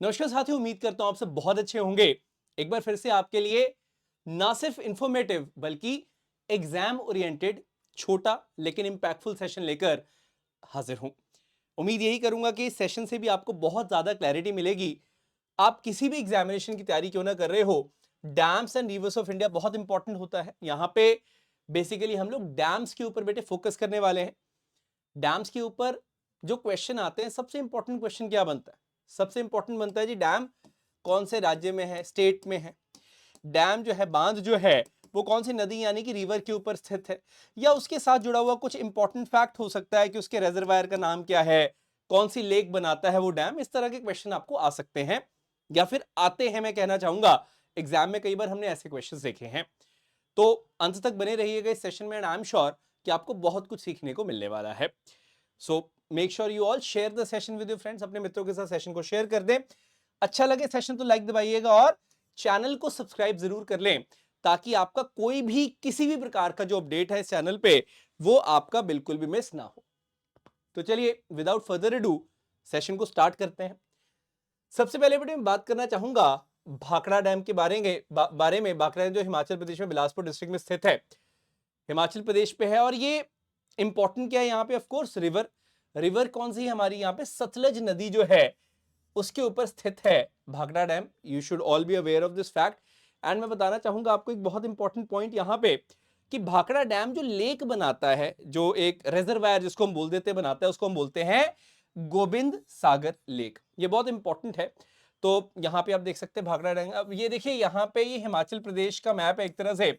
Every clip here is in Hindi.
नमस्कार साथियों, उम्मीद करता हूं आप सब बहुत अच्छे होंगे। एक बार फिर से आपके लिए ना सिर्फ इंफॉर्मेटिव बल्कि एग्जाम ओरिएंटेड छोटा लेकिन इंपैक्टफुल सेशन लेकर हाजिर हूं। उम्मीद यही करूंगा कि इस सेशन से भी आपको बहुत ज्यादा क्लैरिटी मिलेगी। आप किसी भी एग्जामिनेशन की तैयारी क्यों ना कर रहे हो, dams and reverse of India बहुत इंपॉर्टेंट होता है। यहां पे बेसिकली हम लोग डैम्स के ऊपर बेटे फोकस करने वाले हैं। डैम्स के ऊपर जो क्वेश्चन आते हैं, सबसे इंपॉर्टेंट क्वेश्चन क्या बनता है? सबसे इंपॉर्टेंट बनता है जी, डैम कौन से राज्य में है, स्टेट में है। डैम जो है, बांध जो है, वो कौन सी नदी यानी कि रिवर के ऊपर स्थित है, या उसके साथ जुड़ा हुआ कुछ इंपॉर्टेंट फैक्ट हो सकता है कि उसके रेजरवायर का नाम क्या है, कौन सी लेक बनाता है वो डैम। इस तरह के क्वेश्चन आपको आ सकते हैं या फिर आते हैं, मैं कहना चाहूंगा। एग्जाम में कई बार हमने ऐसे क्वेश्चन देखे हैं। तो अंत तक बने रहिएगा इस सेशन में एंड आई एम श्योर कि आपको बहुत कुछ सीखने को मिलने वाला है। So make sure you all share the session with your friends. अपने मित्रों के साथ सेशन को शेयर कर दें। अच्छा लगे सेशन तो लाइक दबाइएगा और चैनल को सब्सक्राइब जरूर कर लें, ताकि आपका कोई भी किसी भी प्रकार का जो अपडेट है इस चैनल पे, वो आपका बिल्कुल भी मिस ना हो। तो चलिए विदाउट फर्दर अडू सेशन को स्टार्ट करते हैं। सबसे पहले बेटे मैं बात करना चाहूंगा भाखड़ा डैम के बारे में। भाखड़ा डैम जो हिमाचल प्रदेश में बिलासपुर डिस्ट्रिक्ट में स्थित है, हिमाचल प्रदेश पे है। और ये इंपॉर्टेंट क्या है यहाँ पे? Of course river. रिवर कौन सी है हमारी? यहाँ पे सतलज नदी जो है उसके ऊपर स्थित है Bhakra dam. You should all be aware of this fact. And मैं बताना चाहूंगा आपको एक बहुत इंपॉर्टेंट पॉइंट यहाँ पे, कि भाखड़ा डैम जो लेक बनाता है, जो एक रिजर्वायर जिसको हम बोल देते बनाता है, उसको हम बोलते हैं गोविंद सागर लेक। ये बहुत इंपॉर्टेंट है। तो यहाँ पे आप देख सकते हैं भाखड़ा डैम। अब ये देखिए, यहाँ पे ये हिमाचल प्रदेश का मैप है एक तरह से,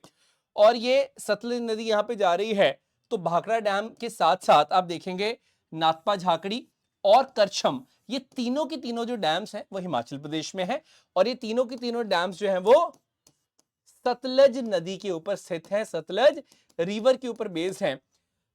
और ये सतलज नदी यहाँ पे जा रही है। तो भाखड़ा डैम के साथ साथ आप देखेंगे नाथपा झाकड़ी और करछम, ये तीनों की तीनों जो डैम्स हैं वो हिमाचल प्रदेश में है। और ये तीनों की तीनों डैम्स जो हैं वो सतलज नदी के ऊपर स्थित है, सतलज रिवर के ऊपर बेस्ड है।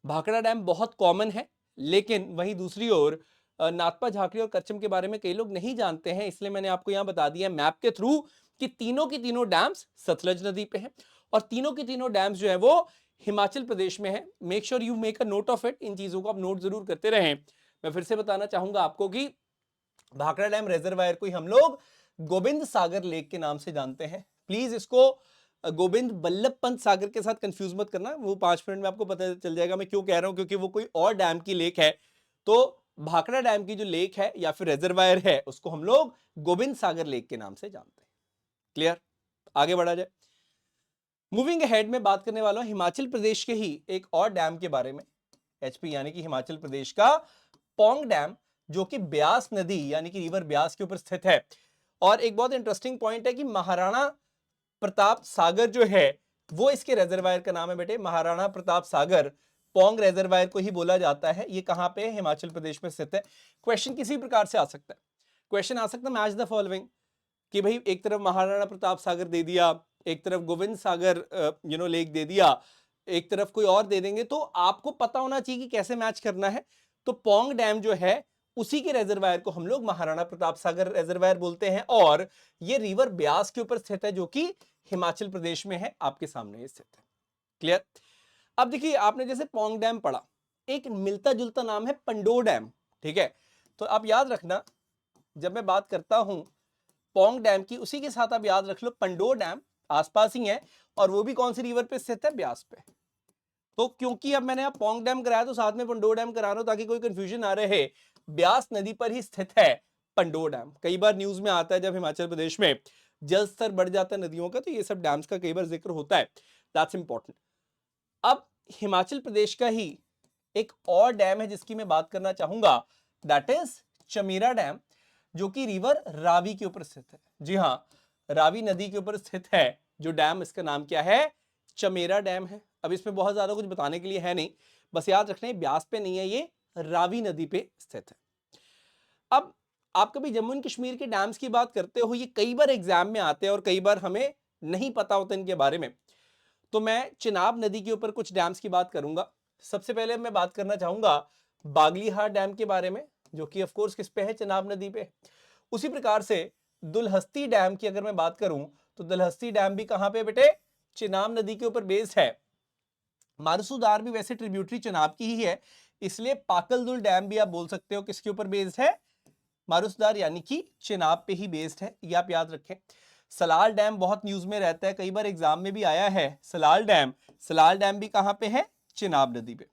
भाखड़ा डैम बहुत कॉमन है, लेकिन वहीं दूसरी ओर नाथपा झाकड़ी और करचम के बारे में कई लोग नहीं जानते हैं। इसलिए मैंने आपको यहां बता दिया मैप के थ्रू कि तीनों की तीनों डैम्स सतलज नदी पे हैं, और तीनों की तीनों डैम्स जो है वो हिमाचल प्रदेश में है। Make sure you make a note of it. इन चीजों को आप नोट जरूर करते रहें। मैं फिर से बताना चाहूंगा आपको कि भाखड़ा डैम रिजर्वायर को ही हम लोग गोविंद सागर लेक के नाम से जानते हैं। प्लीज इसको गोविंद बल्लभ पंत सागर के साथ कंफ्यूज मत करना। वो 5 मिनट में आपको पता चल जाएगा मैं क्यों कह रहा हूं, क्योंकि वो कोई और डैम की लेक है। तो भाखड़ा डैम की जो लेक है या फिर रिजर्वायर है, उसको हम लोग गोविंद सागर लेक के नाम से जानते हैं। क्लियर? आगे बढ़ा जाए। मूविंग अहेड में बात करने वाला हूं हिमाचल प्रदेश के ही एक और डैम के बारे में। एचपी यानी कि हिमाचल प्रदेश का पौंग डैम, जो कि ब्यास नदी यानी कि रिवर ब्यास के ऊपर स्थित है। और एक बहुत इंटरेस्टिंग पॉइंट है कि महाराणा प्रताप सागर जो है वो इसके रिजर्वायर का नाम है बेटे। महाराणा प्रताप सागर पौंग रिजर्वायर को ही बोला जाता है। ये कहां पे है? हिमाचल प्रदेश में स्थित है। क्वेश्चन किसी प्रकार से आ सकता है। क्वेश्चन आ सकता है मैच द फॉलोइंग, कि भाई एक तरफ महाराणा प्रताप सागर दे दिया, एक तरफ गोविंद सागर लेक दे दिया, एक तरफ कोई और दे देंगे, तो आपको पता होना चाहिए कि कैसे मैच करना है। तो पौंग डैम जो है उसी के रिजर्वायर को हम लोग महाराणा प्रताप सागर रिजर्वायर बोलते हैं, और ये रिवर ब्यास के ऊपर स्थित है, जो कि हिमाचल प्रदेश में है। आपके सामने स्थित है। क्लियर? अब देखिए, आपने जैसे पौंग डैम पढ़ा, एक मिलता जुलता नाम है पंडो डैम। ठीक है? तो आप याद रखना, जब मैं बात करता हूं पौंग डैम की, उसी के साथ आप याद रख लो पंडो डैम आसपास ही है, और वो भी कौन सी रिवर पे स्थित है? ब्यास पे। तो क्योंकि अब मैंने आप पौंग डैम कराया तो साथ में पंडो डैम करा रहा हूं, ताकि कोई कंफ्यूजन ना रहे। ब्यास नदी पर ही स्थित है पंडो डैम। कई बार न्यूज में आता है जब हिमाचल प्रदेश में जल स्तर बढ़ जाता है नदियों का, तो ये सब डैम्स का कई बार जिक्र होता है। That's important. अब हिमाचल प्रदेश का ही एक और डैम है जिसकी मैं बात करना चाहूंगा, दैट इज चमेरा डैम, जो कि रिवर रावी के ऊपर स्थित है। जी हां, रावी नदी के ऊपर स्थित है जो डैम, इसका नाम क्या है? चमेरा डैम है। अब इसमें बहुत ज्यादा कुछ बताने के लिए है नहीं, बस याद रखना है ब्यास पे नहीं है, ये रावी नदी पे स्थित है। अब आप कभी जम्मू एंड कश्मीर के डैम्स की बात करते हो, ये कई बार एग्जाम में आते हैं और कई बार हमें नहीं पता होता इनके बारे में। तो मैं चिनाब नदी के ऊपर कुछ डैम्स की बात करूंगा। सबसे पहले मैं बात करना चाहूंगा बागलीहार डैम के बारे में, जो कि ऑफ कोर्स किस पे है? चिनाब नदी पे। उसी प्रकार से दुलहस्ती डैम की अगर मैं बात करूं, तो दुलहस्ती डैम भी कहां पे बेटे? चिनाब नदी के ऊपर बेस्ड है। मानसूदार भी वैसे ट्रिब्यूटरी चिनाब की ही है, इसलिए पाकलदुल डैम भी आप बोल सकते हो किसके ऊपर बेस्ड है? मारुसदार यानी कि चिनाब पे ही बेस्ड है, ये आप याद रखें। सलाल डैम बहुत न्यूज में रहता है, कई बार एग्जाम में भी आया है सलाल डैम भी कहां पे है? चिनाब नदी पे।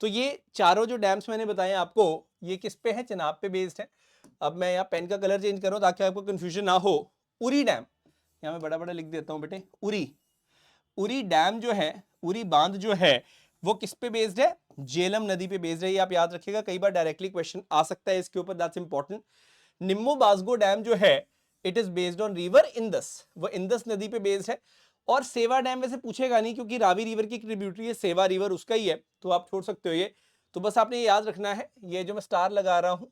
तो ये चारों जो डैम्स मैंने बताए आपको, ये किस पे है? चिनाब पे बेस्ड है। अब मैं यहाँ पेन का कलर चेंज करूँ ताकि आपको कंफ्यूजन ना हो। उरी डैम, यहाँ मैं बड़ा बड़ा लिख देता हूँ बेटे, उरी डैम जो है, उरी बांध जो है, वो किस पे बेस्ड है? झेलम नदी पे बेस्ड है, ये आप याद रखिएगा, कई बार डायरेक्टली क्वेश्चन आ सकता है इसके ऊपर, that's important. Nimmo Basgo dam जो है, it is based on river Indus, वो इंदस नदी पे बेस्ड है। और सेवा डैम वैसे पूछेगा नहीं क्योंकि रावी रिवर की ट्रिब्यूटरी है, सेवा रिवर उसका ही है, तो आप छोड़ सकते हो ये। तो बस आपने ये याद रखना है, ये जो मैं स्टार लगा रहा हूं,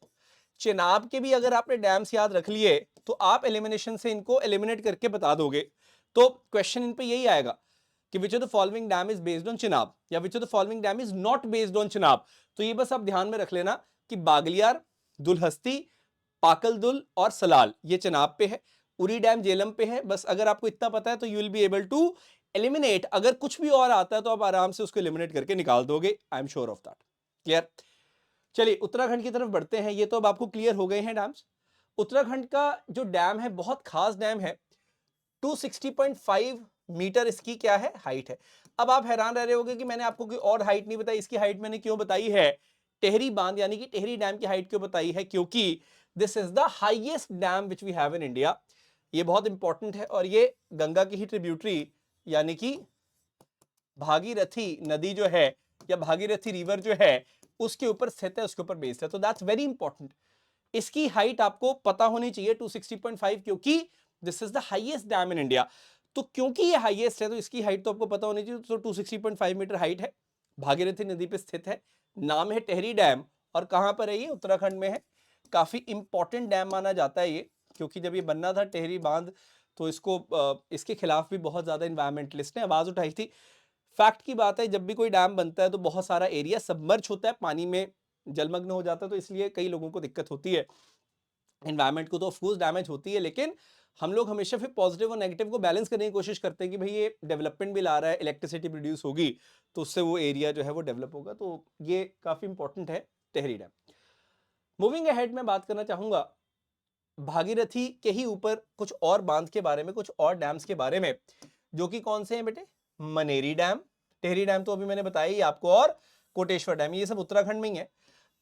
चिनाब के भी अगर आपने डैम्स याद रख लिए तो आप एलिमिनेशन से इनको एलिमिनेट करके बता दोगे। तो क्वेश्चन इन पे यही आएगा कि which of the following dam is based on Chenab, या which of the following dam is not based on Chenab. तो ये बस आप ध्यान में रख लेना कि बागलियार, दुलहस्ती, पाकलदुल और सलाल ये चिनाब पे है, उरी डैम झेलम पे है। बस अगर आपको इतना पता है तो you will be able to eliminate. अगर कुछ भी और आता है तो आप आराम से उसको एलिमिनेट करके निकाल दोगे, I am sure of that. Clear? चलिए उत्तराखंड की तरफ बढ़ते हैं। ये तो अब आपको क्लियर हो गए हैं डैम्स। उत्तराखंड का जो डैम है बहुत खास डैम है, 260.5 मीटर इसकी क्या है? हाइट है। अब आप हैरान रह रहे होंगे कि मैंने आपको कोई और हाइट नहीं बताई, इसकी हाइट मैंने क्यों बताई है? टेहरी बांध यानी कि टेहरी डैम की हाइट क्यों बताई है? क्योंकि this is the highest dam which we have in India. ये बहुत इंपॉर्टेंट है और ये गंगा की ही ट्रिब्यूटरी यानी कि भागीरथी नदी जो है या भागीरथी रिवर जो है उसके ऊपर स्थित है, उसके ऊपर बेस्ड है। तो दैट्स वेरी इंपॉर्टेंट। इसकी हाइट आपको पता होनी चाहिए 260.5, क्योंकि this is the highest dam in India. तो क्योंकि ये हाईएस्ट है तो इसकी हाइट तो आपको पता होनी चाहिए। तो 260.5 मीटर हाइट है, भागीरथी नदी पे स्थित है, नाम है टेहरी डैम। और कहां पर है ये? उत्तराखंड में है। काफी इंपॉर्टेंट डैम माना जाता है ये, क्योंकि जब ये बनना था टेहरी बांध तो इसके खिलाफ भी बहुत ज्यादा इन्वायरमेंटलिस्ट ने आवाज उठाई थी। फैक्ट की बात है, जब भी कोई डैम बनता है तो बहुत सारा एरिया सबमर्ज होता है, पानी में जलमग्न हो जाता है, तो इसलिए कई लोगों को दिक्कत होती है। एनवायरमेंट को तो ऑफकोर्स डैमेज होती है, लेकिन हम लोग हमेशा फिर पॉजिटिव और नेगेटिव को बैलेंस करने की कोशिश करते हैं कि भाई ये डेवलपमेंट भी ला रहा है, इलेक्ट्रिसिटी प्रोड्यूस होगी तो उससे वो एरिया जो है वो डेवलप होगा। तो ये काफी इंपॉर्टेंट है टेहरी डैम। मूविंग अहेड में बात करना चाहूंगा भागीरथी के ही ऊपर कुछ और बांध के बारे में, कुछ और डैम्स के बारे में, जो कि कौन से हैं बेटे? मनेरी डैम, टेहरी डैम तो अभी मैंने बताया ही आपको, और कोटेश्वर डैम, ये सब उत्तराखंड में ही है।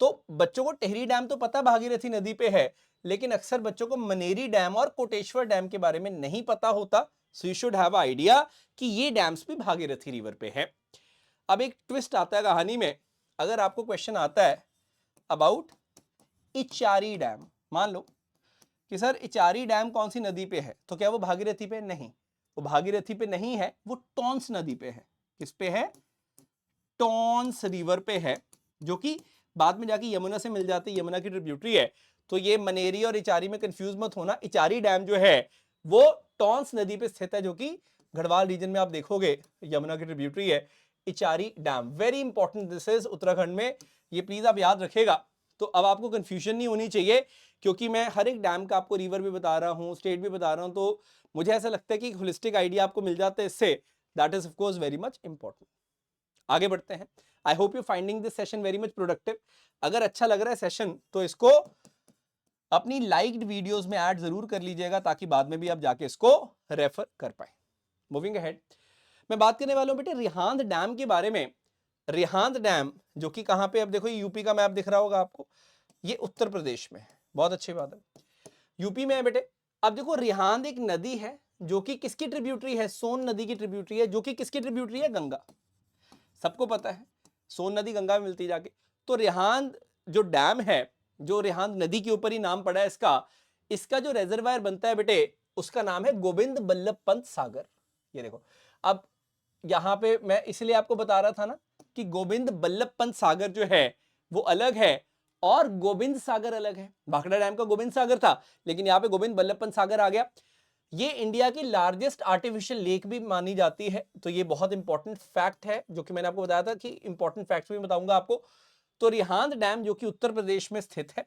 तो बच्चों को टेहरी डैम तो पता भागीरथी नदी पे है, लेकिन अक्सर बच्चों को मनेरी डैम और कोटेश्वर डैम के बारे में नहीं पता होता। So you should have idea कि ये डैम्स भी भागीरथी रिवर पे है। अब एक ट्विस्ट आता है कहानी में, अगर आपको क्वेश्चन आता है अबाउट इचारी डैम, मान लो कि सर इचारी डैम कौन सी नदी पे है, तो क्या वो भागीरथी पे? नहीं, वो भागीरथी पे नहीं है, वो टॉन्स नदी पे है। किस पे है? टॉन्स रिवर पे है, जो कि बाद में जाके यमुना से मिल जाती है, यमुना की ट्रिब्यूटरी है। तो ये मनेरी और इचारी में कंफ्यूज मत होना, इचारी डैम जो है वो टॉन्स नदी पे स्थित है, जो कि गढ़वाल रीजन में आप देखोगे यमुना की ट्रिब्यूटरी है Ichari dam. Very important this is Uttarakhand में, ये प्लीज आप याद रखेगा। तो अब आपको कंफ्यूजन नहीं होनी चाहिए, क्योंकि मैं हर एक डैम का आपको रिवर भी बता रहा हूँ, स्टेट भी बता रहा हूँ, तो मुझे ऐसा लगता है कि होलिस्टिक आइडिया आपको मिल जाता है इससे। That is of course very much important. आगे बढ़ते हैं। I hope you finding this session very much productive. अगर अच्छा लग रहा है सेशन तो इसको अपनी लाइक्ड वीडियोस में ऐड जरूर कर लीजिएगा, ताकि बाद में भी आप जाके इसको रेफर कर पाए। मूविंग अहेड, मैं बात करने वाला हूं बेटे रिहांद डैम के बारे में। रिहांद डैम जो कि कहां पे, अब देखो यूपी का मैप दिख रहा होगा आपको, ये उत्तर प्रदेश में है। बहुत अच्छी बात है, यूपी में है बेटे। अब देखो रिहांद एक नदी है जो कि किसकी ट्रिब्यूटरी है? सोन नदी की ट्रिब्यूटरी है, जो कि किसकी ट्रिब्यूटरी है? गंगा। सबको पता है सोन नदी गंगा में मिलती जाके। तो रिहांद जो डैम है, जो रिहांद नदी के ऊपर ही नाम पड़ा है इसका, इसका जो रेजरवायर बनता है बेटे उसका नाम है गोविंद बल्लभ पंत सागर। ये देखो, अब यहां पे मैं इसलिए आपको बता रहा था ना कि गोविंद बल्लभ पंत सागर जो है वो अलग है और गोविंद सागर अलग है। भाखड़ा डैम का गोविंद सागर था, लेकिन यहाँ पे गोविंद बल्लभ पंत सागर आ गया। ये इंडिया की लार्जेस्ट आर्टिफिशियल लेक भी मानी जाती है। तो ये बहुत इंपॉर्टेंट फैक्ट है, जो कि मैंने आपको बताया था कि इंपॉर्टेंट फैक्ट्स भी बताऊंगा आपको। तो रिहांद डैम जो कि उत्तर प्रदेश में स्थित है,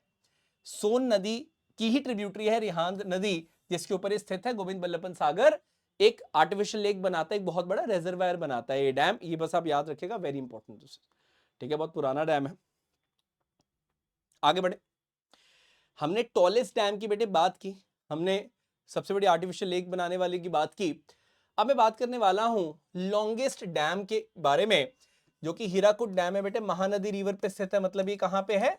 सोन नदी की ही ट्रिब्यूटरी है रिहांद नदी, जिसके ऊपर स्थित है गोविंद बल्लभ पंत सागर। एक आर्टिफिशियल लेक बनाता है, एक बहुत बड़ा रेजरवायर बनाता है ये डैम। ये बस आप याद रखिएगा, वेरी इंपॉर्टेंट। ठीक है, बहुत पुराना डैम है। आगे बढ़े। हमने टॉलेस्ट डैम की बेटे बात की, हमने सबसे बड़ी आर्टिफिशियल लेक बनाने वाले की बात की। अब मैं बात करने वाला हूं लॉन्गेस्ट डैम के बारे में, जो कि हीराकुड डैम है बेटे, महानदी रिवर पे स्थित है। मतलब ये कहां पे है?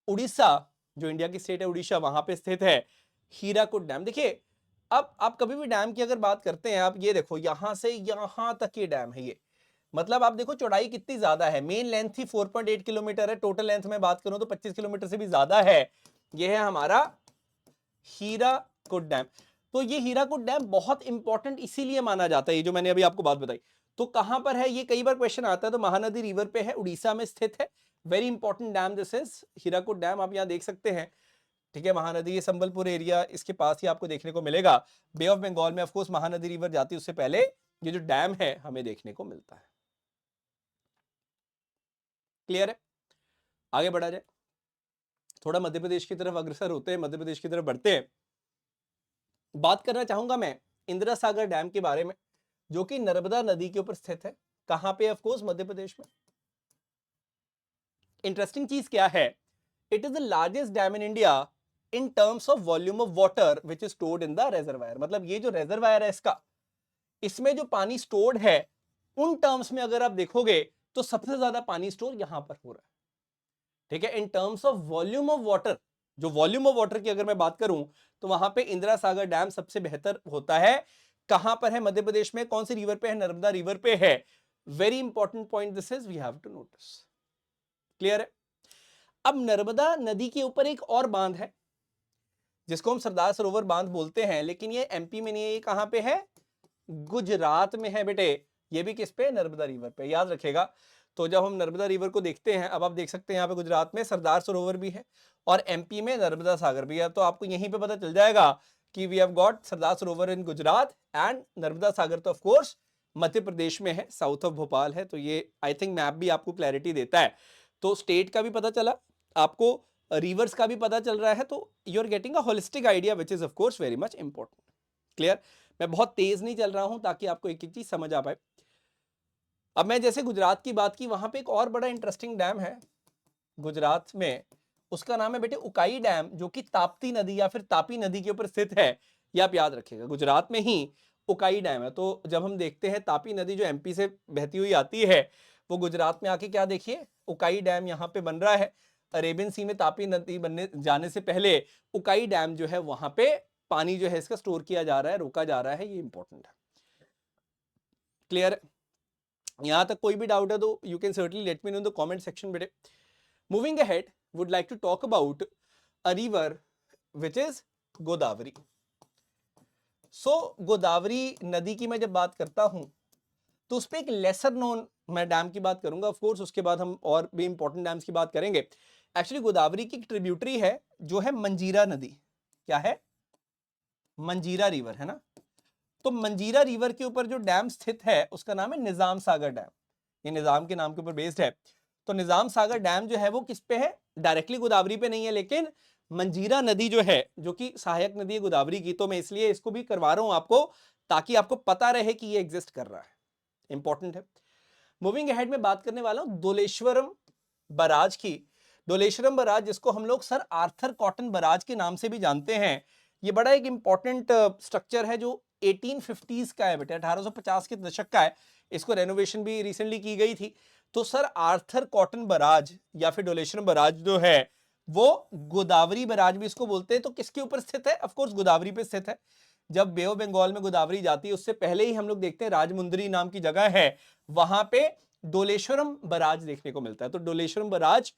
उड़ीसा, जो इंडिया की स्टेट है उड़ीसा, वहां पे स्थित है हीराकुड डैम। देखिए अब आप कभी भी डैम की अगर बात करते हैं, आप ये देखो यहां से यहां तक ये डैम है। ये मतलब आप देखो चौड़ाई कितनी ज्यादा है। मेन लेंथ थी 4.8 किलोमीटर है, टोटल लेंथ में बात करूं तो 25 किलोमीटर से भी ज्यादा है। ये है हमारा हीराकुड डैम। तो ये हीराकुड डैम बहुत इंपॉर्टेंट इसीलिए माना जाता है, ये जो मैंने अभी आपको बात बताई। तो कहां पर है ये, कई बार क्वेश्चन आता है। तो महानदी रिवर पे है, उड़ीसा में स्थित है। Very important dam this is Hirakud dam. आप यहां देख सकते हैं, ठीक है, महानदी, ये संबलपुर एरिया इसके पास ही आपको देखने को मिलेगा। बे ऑफ बंगाल में ऑफकोर्स महानदी रिवर जाती है, उससे पहले ये जो डैम है हमें देखने को मिलता है। क्लियर है? आगे बढ़ा जाए, थोड़ा मध्य प्रदेश की तरफ अग्रसर होते हैं, मध्य प्रदेश की तरफ बढ़ते हैं। बात करना चाहूंगा मैं इंदिरा सागर डैम के बारे में, जो कि नर्मदा नदी के ऊपर स्थित है। कहां पे? ऑफकोर्स मध्य प्रदेश में। इंटरेस्टिंग चीज क्या है, it is the largest dam in India in terms of volume of water which is stored in the reservoir. मतलब ये जो रेजरवायर है इसका, इसमें जो पानी स्टोर्ड है, उन टर्म्स में अगर आप देखोगे तो सबसे ज्यादा पानी स्टोर यहां पर हो रहा है। ठीक है, in terms of volume of water, जो वॉल्यूम ऑफ वाटर की अगर मैं बात करूं तो वहां पे इंदिरा सागर डैम सबसे बेहतर होता है। कहां पर है? मध्य प्रदेश में। कौन सी रिवर पे है? नर्मदा रिवर पे है। Very important point this is, we have to notice. Clear है? अब नर्मदा नदी के ऊपर एक और बांध है जिसको हम सरदार सरोवर बांध बोलते हैं, लेकिन ये एमपी में नहीं है। ये कहां पे है? गुजरात में है बेटे। ये भी किस पे? नर्मदा रिवर पे, याद रखेगा। तो जब हम नर्मदा रिवर को देखते हैं, अब आप देख सकते हैं यहाँ पे गुजरात में सरदार सरोवर भी है और एमपी में नर्मदा सागर भी है। तो आपको यहीं पे पता चल जाएगा कि we have got Sardar Sarovar in Gujarat and Narmada सागर तो ऑफ कोर्स मध्य प्रदेश में है, साउथ ऑफ भोपाल है। तो ये आई थिंक मैप भी आपको क्लैरिटी देता है। तो स्टेट का भी पता चला आपको, रिवर्स का भी पता चल रहा है। तो you are getting a holistic idea which is of course very much important. Clear? मैं बहुत तेज नहीं चल रहा हूं ताकि आपको एक एक चीज समझ आ पाए। अब मैं जैसे गुजरात की बात की, वहां पे एक और बड़ा इंटरेस्टिंग डैम है गुजरात में, उसका नाम है बेटे उकाई डैम, जो कि ताप्ती नदी या फिर तापी नदी के ऊपर स्थित है। ये आप याद रखिएगा, गुजरात में ही उकाई डैम है। तो जब हम देखते हैं तापी नदी जो एमपी से बहती हुई आती है, वो गुजरात में आके क्या देखिए, उकाई डैम यहाँ पे बन रहा है। अरेबियन सी में तापी नदी बनने जाने से पहले उकाई डैम जो है वहां पे पानी जो है इसका स्टोर किया जा रहा है, रोका जा रहा है। ये इंपॉर्टेंट है। क्लियर? यहां तक कोई भी डाउट है तो you can certainly let me know in the comment section बेटे। Moving ahead, would like to talk about a river which is Godavari. So Godavari नदी की मैं जब बात करता हूं तो उस पर एक लेसर नोन मैं डैम की बात करूंगा ऑफ कोर्स, उसके बाद हम और भी इंपॉर्टेंट डैम्स की बात करेंगे। एक्चुअली गोदावरी की ट्रिब्यूटरी है जो है मंजीरा नदी। क्या है? मंजीरा रिवर है ना। तो मंजीरा रिवर के ऊपर जो डैम स्थित है उसका नाम है निजाम सागर डैम। ये निजाम के नाम के ऊपर बेस्ड है। तो निजाम सागर डैम जो है वो किस पे है? डायरेक्टली गोदावरी पे नहीं है, लेकिन मंजीरा नदी जो है, जो कि सहायक नदी है गोदावरी की, तो मैं इसलिए इसको भी करवा रहा हूं आपको, ताकि आपको पता रहे कि ये एग्जिस्ट कर रहा है। इंपॉर्टेंट है। मूविंग अहेड में बात करने वाला हूं धोलेश्वरम बराज की। धोलेश्वरम बराज, जिसको हम लोग सर आर्थर कॉटन बराज के नाम से भी जानते हैं, ये बड़ा एक इंपॉर्टेंट स्ट्रक्चर है जो 1850s का है बेटा, 1850 के दशक का है। इसको रेनोवेशन भी रिसेंटली की गई थी। तो सर आर्थर कॉटन बराज या फिर धोलेश्वरम बराज जो है वो गोदावरी बराज भी इसको बोलते हैं। तो किसके ऊपर स्थित है? ऑफ कोर्स गोदावरी पे स्थित है। जब बे ऑफ बंगाल में गोदावरी जाती है उससे पहले ही हम लोग देखते हैं राजमुंदरी नाम की जगह है, वहां पे डोलेश्वरम बराज देखने को मिलता है। तो डोलेश्वरम बराज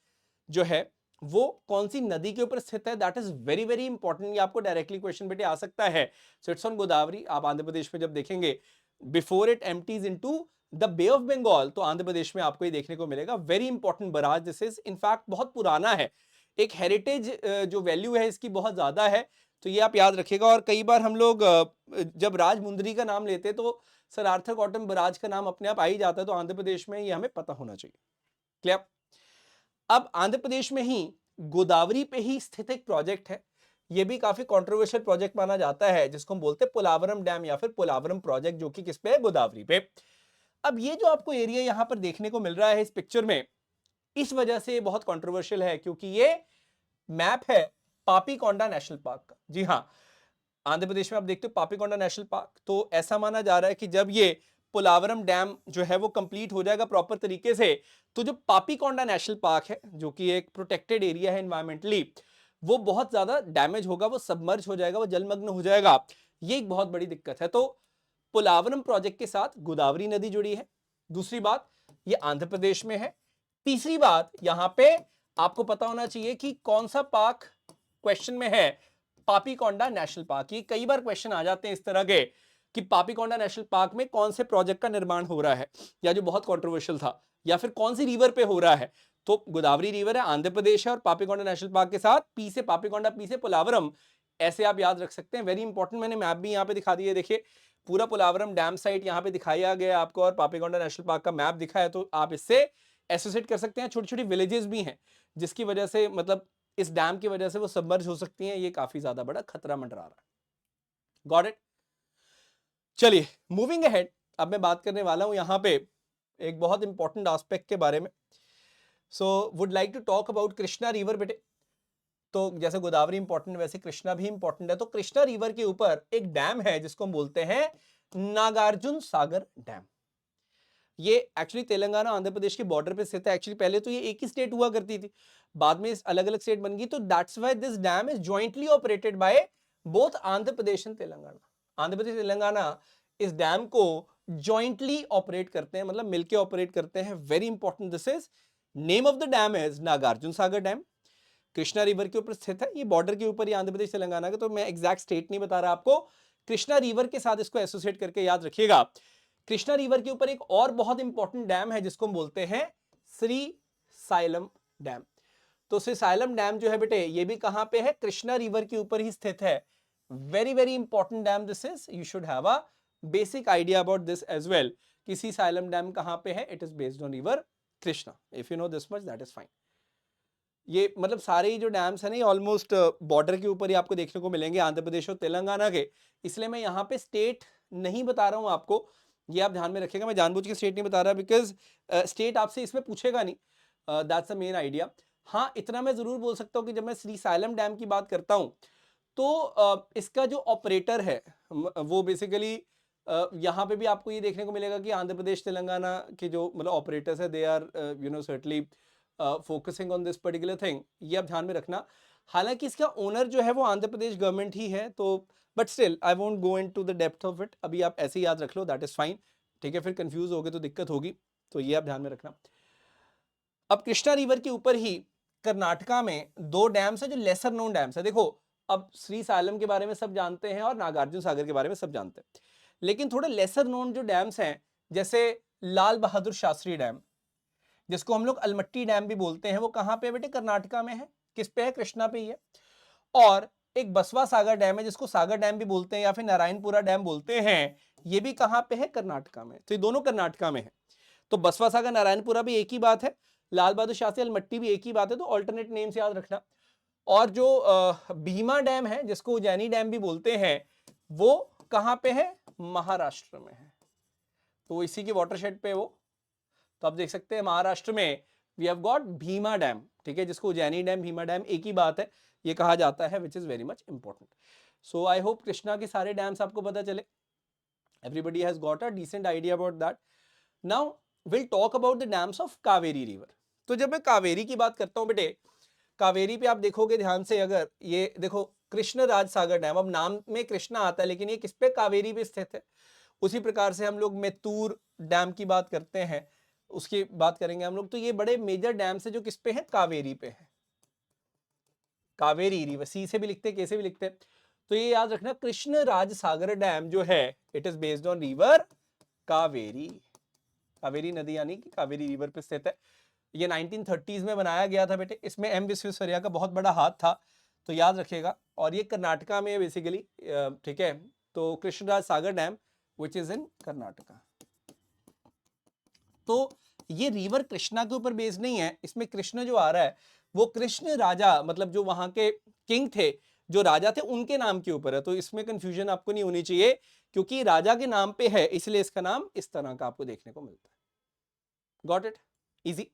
जो है वो कौन सी नदी के ऊपर स्थित है? That is very very important. ये आपको डायरेक्टली क्वेश्चन बेटे आ सकता है। So it's on Godavari. आप आंध्र प्रदेश में जब देखेंगे before it empties into the bay of Bengal, तो आंध्र प्रदेश में आपको ये देखने को मिलेगा। Very important barrage this is, in fact बहुत पुराना है, एक हेरिटेज जो वैल्यू है इसकी बहुत ज्यादा है। तो ये आप याद रखिएगा। और कई बार हम लोग जब राजमुंदरी का नाम लेते हैं तो सर आर्थर कॉटन बराज का नाम अपने आप आ ही जाता है। तो आंध्र प्रदेश में ये हमें पता होना चाहिए। क्लियर? अब आंध्र प्रदेश में ही गोदावरी पे ही स्थित एक प्रोजेक्ट है, ये भी काफी कंट्रोवर्शियल प्रोजेक्ट माना जाता है, जिसको हम बोलते हैं पोलावरम डैम या फिर पोलावरम प्रोजेक्ट, जो कि किस पे है? गोदावरी पे। अब ये जो आपको एरिया यहां पर देखने को मिल रहा है इस पिक्चर में, इस वजह से बहुत कंट्रोवर्शियल है, क्योंकि ये मैप है पापीकोंडा नेशनल पार्क का। जी हां, आंध्र प्रदेश में आप देखते हो पापीकोंडा नेशनल पार्क, तो ऐसा माना जा रहा है कि जब ये पोलावरम डैम जो है वो कंप्लीट हो जाएगा प्रॉपर तरीके से, तो जो पापीकोंडा नेशनल पार्क है, जो कि एक प्रोटेक्टेड एरिया है एनवायरमेंटली, वो बहुत ज्यादा डैमेज होगा, वो सबमर्ज हो जाएगा, वो जलमग्न हो जाएगा। ये एक बहुत बड़ी दिक्कत है। तो पोलावरम प्रोजेक्ट के साथ गोदावरी नदी जुड़ी है। दूसरी बात, ये आंध्र प्रदेश में है। तीसरी बात, यहां पे आपको पता होना चाहिए कि कौन सा पार्क क्वेश्चन में है, पापीकोंडा नेशनल पार्क। ये कई बार क्वेश्चन आ जाते हैं इस तरह के कि पापीकोंडा नेशनल पार्क में कौन से प्रोजेक्ट का निर्माण हो रहा है, या जो बहुत कंट्रोवर्शियल था, या फिर कौन सी रिवर पे हो रहा है। तो गोदावरी रिवर है, आंध्र प्रदेश है, और पापीकोंडा नेशनल पार्क के साथ पी से पापीकोंडा, पी से पोलावरम, ऐसे आप याद रख सकते हैं। वेरी इंपॉर्टेंट, मैंने मैप भी यहाँ पे दिखा दिया, देखिए पूरा पोलावरम डैम साइट यहाँ पे दिखाया गया आपको, और पापीकोंडा नेशनल पार्क का मैप दिखा है, तो आप इससे एसोसिएट कर सकते हैं। छोटी छोटी विलेजेस भी हैं जिसकी वजह से, मतलब इस डैम की वजह से वो सबमर्ज हो सकती हैं। ये काफी ज्यादा बड़ा खतरा मंडरा रहा है। Got it? चलिए मूविंग अहेड, अब मैं बात करने वाला हूं यहां पे एक बहुत इंपॉर्टेंट एस्पेक्ट के बारे में। So would like to talk about Krishna river बेटे। तो जैसे गोदावरी इंपॉर्टेंट, वैसे कृष्णा भी इंपॉर्टेंट है। तो कृष्णा रिवर के ऊपर एक डैम है जिसको हम बोलते हैं नागार्जुन सागर डैम। ये एक्चुअली तेलंगाना आंध्र प्रदेश के बॉर्डर पे स्थित है। एक्चुअली पहले तो ये एक ही स्टेट हुआ करती थी, बाद में अलग अलग स्टेट बन गई। तो that's why this dam is jointly operated by both Andhra Pradesh and Telangana. Andhra Pradesh Telangana इस डैम को जॉइंटली ऑपरेट करते हैं, मतलब मिलके ऑपरेट करते हैं। Very important, this is name of the dam is Nagarjuna Sagar dam. Krishna river के ऊपर स्थित है, ये बॉर्डर के ऊपर ही आंध्र प्रदेश तेलंगाना का। तो मैं एग्जैक्ट स्टेट नहीं बता रहा आपको, कृष्णा रिवर के साथ इसको एसोसिएट करके याद रखिएगा। कृष्णा रिवर के ऊपर एक और बहुत इंपॉर्टेंट डैम है जिसको हम बोलते हैं श्री साइलम डैम। तो श्री साइलम डैम जो है बेटे, ये भी कहां पे है? कृष्णा रिवर के ऊपर ही स्थित है। Very very important dam this is, you should have a basic idea about this as well, कि श्री साइलम डैम कहां पे है। It is based on river Krishna. If you know this much that is fine. ये मतलब सारे ही जो डैम्स हैं ना, ऑलमोस्ट बॉर्डर के ऊपर ही आपको देखने को मिलेंगे, आंध्र प्रदेश और तेलंगाना के। इसलिए मैं यहाँ पे स्टेट नहीं बता रहा हूँ आपको, ये आप ध्यान में रखिएगा। मैं जानबूझ के स्टेट नहीं बता रहा, बिकॉज स्टेट आपसे इसमें पूछेगा नहीं। That's the main idea. हाँ, इतना मैं जरूर बोल सकता हूँ कि जब मैं श्री साइलम डैम की बात करता हूँ, तो इसका जो ऑपरेटर है वो बेसिकली यहाँ पे भी आपको ये देखने को मिलेगा कि आंध्र प्रदेश तेलंगाना के जो मतलब ऑपरेटर्स है, they are certainly focusing on this particular thing. ये आप ध्यान में रखना। हालांकि इसका ओनर जो है वो आंध्र प्रदेश गवर्नमेंट ही है, तो but still I won't go into the depth of it. अभी आप ऐसे ही याद रख लो, दैट इज फाइन। ठीक है, फिर कंफ्यूज हो गए तो दिक्कत होगी, तो ये आप ध्यान में रखना। अब कृष्णा रिवर के ऊपर ही कर्नाटका में दो डैम्स है जो लेसर नोन डैम्स है। देखो, अब श्री साइलम के बारे में सब जानते हैं और नागार्जुन सागर के बारे में सब जानते हैं, लेकिन थोड़े लेसर नोन जो डैम्स हैं, जैसे लाल बहादुर शास्त्री डैम, जिसको हम लोग अलमट्टी डैम भी बोलते हैं, वो कहां पे है बेटे? कर्नाटका में है। किस पे है? कृष्णा पे ही है। और एक बसवा सागर डैम है जिसको सागर डैम भी बोलते हैं या फिर नारायणपुरा डैम बोलते हैं, ये भी कहां पे है? कर्नाटका में। तो ये दोनों कर्नाटका में है। तो बसवा सागर नारायणपुरा भी एक ही बात है, लाल बहादुर शास्त्री अलमट्टी भी एक ही बात है, तो ऑल्टरनेट नेम्स याद रखना। और जो भीमा डैम है जिसको उज्जैनी डैम भी बोलते हैं, वो कहां पे है? महाराष्ट्र में है। तो इसी की वाटरशेड पे वो, तो आप देख सकते हैं महाराष्ट्र में we have got Bhima dam. ठीक है, जिसको उज्जैनी डैम, भीमा डैम एक ही बात है, ये कहा जाता है, which is very much important. So I hope Krishna के सारे डैम्स आपको पता चले। Everybody has got a decent idea about that. Now will talk about the dams of Kaveri river. तो जब मैं कावेरी की बात करता हूं बेटे, कावेरी पे आप देखोगे ध्यान से, अगर ये देखो कृष्ण राज सागर डैम, अब नाम में कृष्णा आता है लेकिन ये किस पे? कावेरी पे स्थित है। उसी प्रकार से हम लोग मेत्तूर डैम की बात करते हैं, उसकी बात करेंगे हम लोग। तो ये बड़े मेजर डैम्स है जो किस पे है? कावेरी पे है। कावेरी रिवर, सी से भी लिखते हैं, कैसे भी लिखते हैं। तो ये याद रखना, कृष्ण राज सागर डैम जो है, it is based on river Kaveri. Kaveri नदी यानी कि कावेरी रिवर पे स्थित है। ये 1930s में बनाया गया था बेटे। इसमें एम विश्वेश्वरैया का बहुत बड़ा हाथ था, तो याद रखिएगा। और ये कर्नाटका में बेसिकली, ठीक है। तो Krishnaraj Sagar dam which is in Karnataka. तो ये रिवर कृष्णा के ऊपर बेस्ड नहीं है, इसमें कृष्ण जो आ रहा है वो कृष्ण राजा, मतलब जो वहां के किंग थे, जो राजा थे, उनके नाम के ऊपर है। तो इसमें कंफ्यूजन आपको नहीं होनी चाहिए, क्योंकि राजा के नाम पे है, इसलिए इसका नाम इस तरह का आपको देखने को मिलता है। Got it? Easy.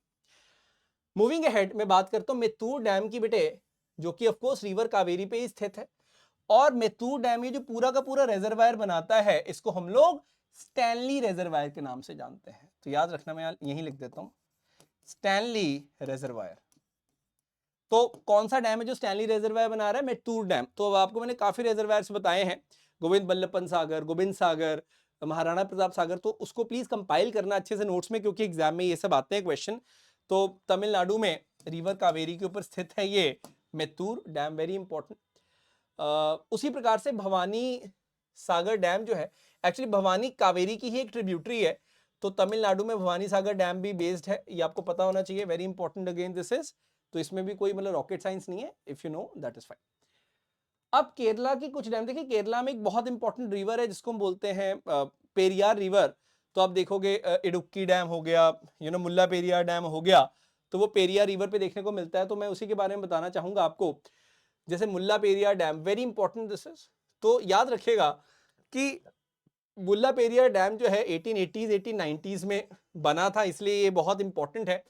Moving ahead मैं बात करता हूं मेत्तूर डैम की बेटे, जो कि ऑफ कोर्स रिवर कावेरी पे ही स्थित है। और मेत्तूर डैम ये जो पूरा का पूरा रेजरवायर बनाता है, इसको हम लोग स्टैनली रेजरवायर के नाम से जानते हैं। तो याद रखना, मैं यहीं लिख देता हूं, स्टैनली रेजरवायर। तो कौन सा डैम है जो स्टैनली रेजरवायर बना रहा है? मेत्तूर डैम। तो अब आपको मैंने काफी रेजरवायर्स बताए हैं, गोविंद बल्लभ सागर, गोविंद सागर, महाराणा प्रताप सागर। तो उसको प्लीज कंपाइल करना अच्छे से नोट्स में, क्योंकि एग्जाम में ये सब आते हैं क्वेश्चन। तो तमिलनाडु में रिवर कावेरी के ऊपर स्थित है ये मेत्तूर डैम, वेरी इंपॉर्टेंट। उसी प्रकार से भवानी सागर डैम जो है, एक्चुअली भवानी कावेरी की ही एक ट्रिब्यूटरी है। तो तमिलनाडु में भवानी सागर डैम भी बेस्ड है, ये आपको पता होना चाहिए, very important again this is. तो इसमें भी कोई मतलब रॉकेट साइंस नहीं है, if you know that is fine. अब केरला की कुछ डैम देखिए, केरला में एक बहुत इंपॉर्टेंट रिवर है जिसको हम बोलते हैं पेरियार रिवर। तो आप देखोगे इडुक्की डैम हो गया, मुल्ला पेरियार डैम हो गया, तो वो पेरियार रिवर पे देखने को मिलता है। तो मैं उसी के बारे में बताना चाहूंगा आपको। जैसे Mulla Periyar dam, very important this is. तो याद रखिएगा कि मुल्ला पेरियार डैम जो है 1880s 1890s में बना था, इसलिए ये बहुत इंपॉर्टेंट है।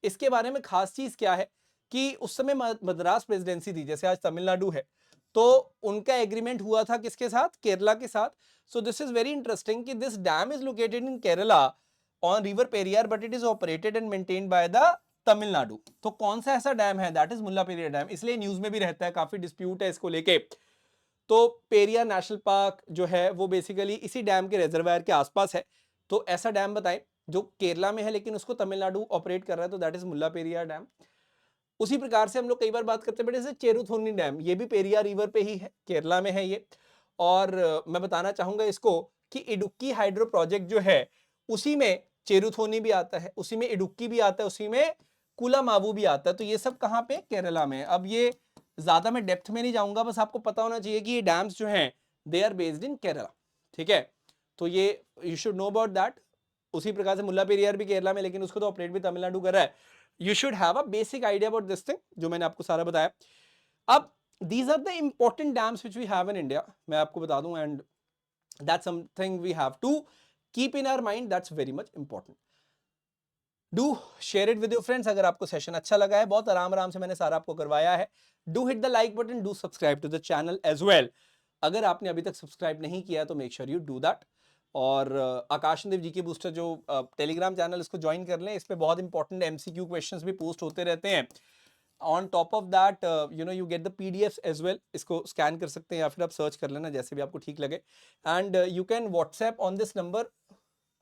इसके बारे में खास चीज क्या है कि उस समय मद्रास प्रेसिडेंसी थी, जैसे आज तमिलनाडु है, तो उनका एग्रीमेंट हुआ था किसके साथ? केरला के साथ। So this is very interesting कि this dam is located in Kerala on river Periyar, but it is operated and maintained by the Tamil Nadu. तो कौन सा ऐसा डैम है? That is Mulla Periyar dam. इसलिए न्यूज में भी रहता है, काफी डिस्प्यूट है इसको लेके। तो पेरियार नेशनल पार्क जो है वो बेसिकली इसी डैम के रिजर्वायर के आसपास है। तो ऐसा डैम बताएं जो केरला में है लेकिन उसको तमिलनाडु ऑपरेट कर रहा है, तो that is Mulla Periyar dam. उसी प्रकार से हम लोग कई बार बात करते हैं बेटे, जैसे चेरुथोनी डैम, ये भी पेरियार रिवर पे ही है, केरला में है ये। और मैं बताना चाहूंगा इसको कि इडुक्की हाइड्रो प्रोजेक्ट जो है, उसी में चेरुथोनी भी आता है, उसी में इडुक्की भी आता है, उसी में कुलामावू भी आता है। तो ये सब कहाँ पे? केरला में। अब ये ज्यादा मैं डेप्थ में नहीं जाऊंगा, बस आपको पता होना चाहिए कि ये डैम्स जो हैं they are based in Kerala, ठीक है। तो ये you should know about that. उसी प्रकार से मुल्ला पेरियार भी केरला में, लेकिन उसको तो ऑपरेट भी तमिलनाडु कर रहा है। You should have a basic idea about this thing, जो मैंने आपको सारा बताया। अब these are the important dams which we have in India, मैं आपको बता दूं, and that's something we have to keep in our mind, that's very much important. Do share it with your friends। अगर आपको सेशन अच्छा लगा है, बहुत आराम से मैंने सारा आपको करवाया है, do hit the like button, do subscribe to the channel as well। अगर आपने अभी तक सब्सक्राइब नहीं किया तो make sure you do that. और आकाश देव जी के बूस्टर जो टेलीग्राम चैनल, इसको ज्वाइन कर लें, इस पे बहुत इंपॉर्टेंट एमसीक्यू क्वेश्चंस भी पोस्ट होते रहते हैं। On top of that you get the PDFs as well, इसको स्कैन कर सकते हैं या फिर आप सर्च कर लेना, जैसे भी आपको ठीक लगे। And you can WhatsApp on this number,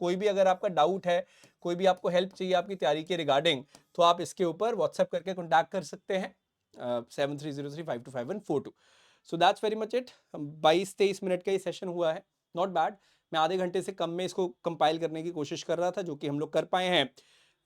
कोई भी अगर आपका डाउट है, कोई भी आपको हेल्प चाहिए आपकी तैयारी के रिगार्डिंग, तो आप इसके ऊपर व्हाट्सएप करके कॉन्टैक्ट कर सकते हैं 7303522142। So that's very much it. 22-23 minute का ये सेशन हुआ है, नॉट बैड। मैं आधे घंटे से कम में इसको कंपाइल करने की कोशिश कर रहा था, जो कि हम लोग कर पाए हैं।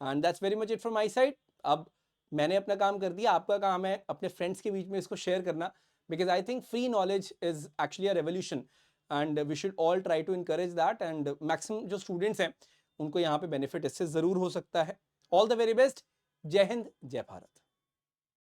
And that's very much it from my side. अब मैंने अपना काम कर दिया, आपका काम है अपने फ्रेंड्स के बीच में इसको शेयर करना, because I think free knowledge is actually a revolution and we should all try to encourage that. And maximum जो स्टूडेंट्स हैं उनको यहाँ पे बेनिफिट इससे ज़रूर हो सकता है। All the very best. जय हिंद, जय भारत।